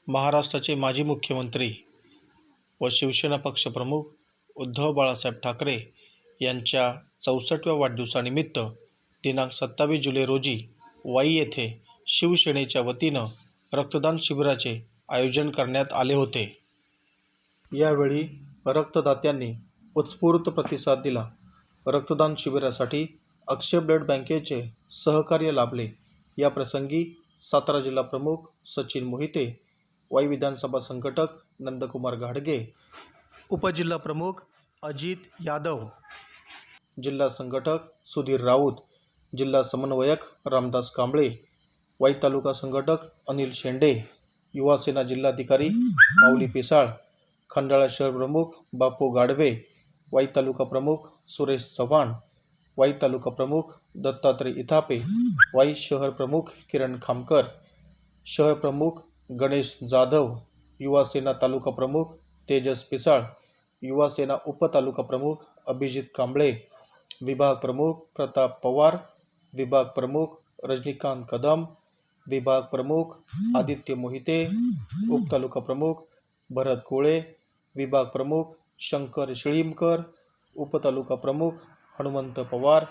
महाराष्ट्राचे माजी मुख्यमंत्री व शिवसेना पक्षप्रमुख उद्धव बाळासाहेब ठाकरे यांच्या 64व्या वाढदिवसानिमित्त दिनांक 27 जुलै रोजी वाई येथे शिवसेनेच्या वतीनं रक्तदान शिबिराचे आयोजन करण्यात आले होते। यावेळी रक्तदात्यांनी उत्स्फूर्त प्रतिसाद दिला। रक्तदान शिबिरासाठी अक्षय ब्लड बँकेचे सहकार्य लाभले। या प्रसंगी सातारा जिल्हा प्रमुख सचिन मोहिते, वाई विधानसभा संघटक नंदकुमार घाडगे, उपजिल्हा प्रमुख अजित यादव, जिल्हा संघटक सुधीर राऊत, जिल्हा समन्वयक रामदास कांबळे, वाई तालुका संघटक अनिल शेंडे, युवा सेना जिल्हाधिकारी माऊली पिसाळ, खंडाळा शहर प्रमुख बापू गाढवे, वाई तालुका प्रमुख सुरेश चव्हाण, वाई तालुका प्रमुख दत्तात्रय इथापे, वाई शहर प्रमुख किरण खामकर, शहर प्रमुख गणेश जाधव, युवा सेना तालुका प्रमुख तेजस पिसाळ, युवा सेना उपतालुका प्रमुख अभिजित कांबळे, विभाग प्रमुख प्रताप पवार, विभाग प्रमुख रजनीकांत कदम, विभाग प्रमुख आदित्य मोहिते, उपतालुका प्रमुख भरत कोळे, विभाग प्रमुख शंकर शिळीमकर, उपतालुका प्रमुख हनुमंत पवार,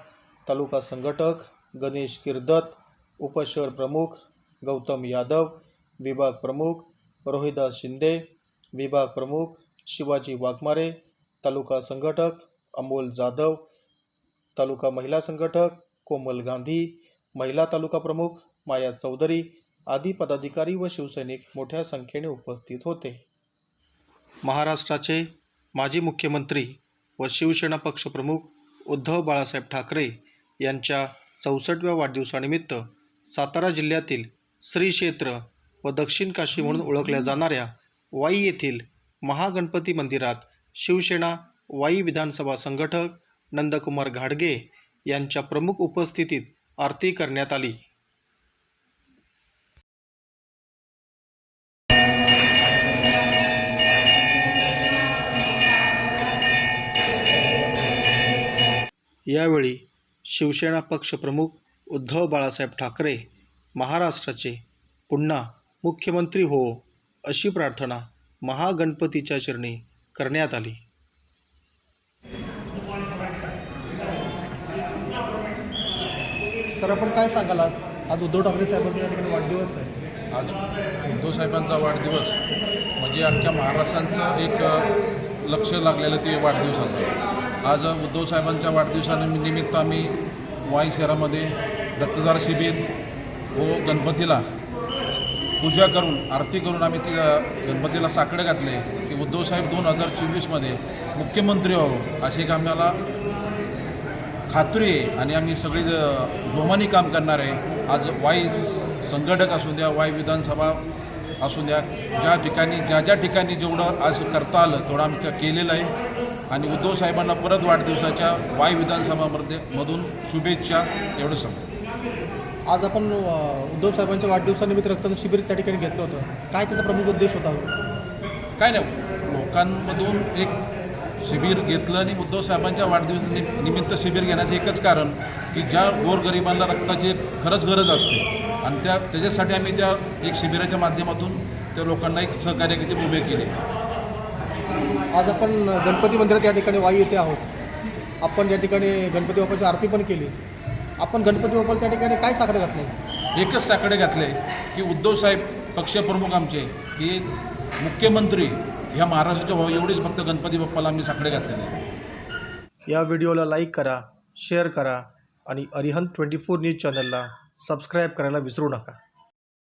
तालुका संघटक गणेश किर्दत, उपशहर प्रमुख गौतम यादव, विभाग प्रमुख रोहिदास शिंदे, विभाग प्रमुख शिवाजी वाघमारे, तालुका संघटक अमोल जाधव, तालुका महिला संघटक कोमल गांधी, महिला तालुका प्रमुख माया चौधरी आदी पदाधिकारी व शिवसैनिक मोठ्या संख्येने उपस्थित होते। महाराष्ट्राचे माजी मुख्यमंत्री व शिवसेना पक्षप्रमुख उद्धव बाळासाहेब ठाकरे यांच्या 64व्या वाढदिवसानिमित्त सातारा जिल्ह्यातील श्री क्षेत्र व दक्षिण काशी म्हणून ओळखल्या जाणाऱ्या वाई येथील महागणपती मंदिरात शिवसेना वाई विधानसभा संघटक नंदकुमार घाडगे यांच्या प्रमुख उपस्थितीत आरती करण्यात आली। यावेळी शिवसेना पक्षप्रमुख उद्धव बाळासाहेब ठाकरे महाराष्ट्राचे पुन्हा मुख्यमंत्री हो अशी प्रार्थना महागणपतीच्या चरणी करण्यात आली। सर, आपण काय सांगाल आज उद्धव ठाकरे साहेबांचा या ठिकाणी वाढदिवस आहे। आज उद्धव साहेबांचा वाढदिवस म्हणजे अख्ख्या महाराष्ट्राचं एक लक्ष लागलेलं ते वाढदिवसाचं। आज उद्धव साहेबांच्या वाढदिवसानिमित्त आम्ही वाई शहरामध्ये रक्तदान शिबिर व गणपतीला पूजा करून आरती करून आम्ही ती गणपतीला साकडे घातले की उद्धव साहेब 2024मध्ये मुख्यमंत्री व्हावं अशी एक आम्हाला खात्री आहे आणि आम्ही सगळी जोमाने काम करणार आहे। आज वाई संघटक असू द्या, वाई विधानसभा असू द्या, ज्या ठिकाणी जेवढं आज करता आलं तेवढं आम्ही केलेलं आहे आणि उद्धव साहेबांना परत वाढदिवसाच्या वाई विधानसभामधून शुभेच्छा एवढं सांगतो। आज आपण उद्धव साहेबांच्या वाढदिवसानिमित्त रक्तदान शिबिर त्या ठिकाणी घेतलं होतं, काय त्याचा प्रमुख उद्देश होता? काय नाही, लोकांमधून एक शिबिर घेतलं आणि उद्धव साहेबांच्या वाढदिवसानिमित्त शिबिर घेण्याचं एकच कारण की ज्या गोरगरिबांना रक्ताची खरंच गरज असते आणि त्याच्यासाठी आम्ही त्या एक शिबिराच्या माध्यमातून त्या लोकांना एक सहकार्याची उभे केले। आज आपण गणपती मंदिरात या ठिकाणी वाई येथे आहोत। आपण या ठिकाणी गणपती बाप्पाची आरती पण केली। आपण गणपती बाप्पाला त्या ठिकाणी काय साकडे घातले? एकच साकडे घातले की उद्धव साहेब पक्षप्रमुख आमचे की मुख्यमंत्री ह्या महाराष्ट्राच्या व्हावं एवढीच फक्त गणपती बाप्पाला आम्ही साकडे घातलेले। या व्हिडिओला लाईक करा, शेअर करा आणि अरिहंत 24 न्यूज चॅनलला सबस्क्राईब करायला विसरू नका।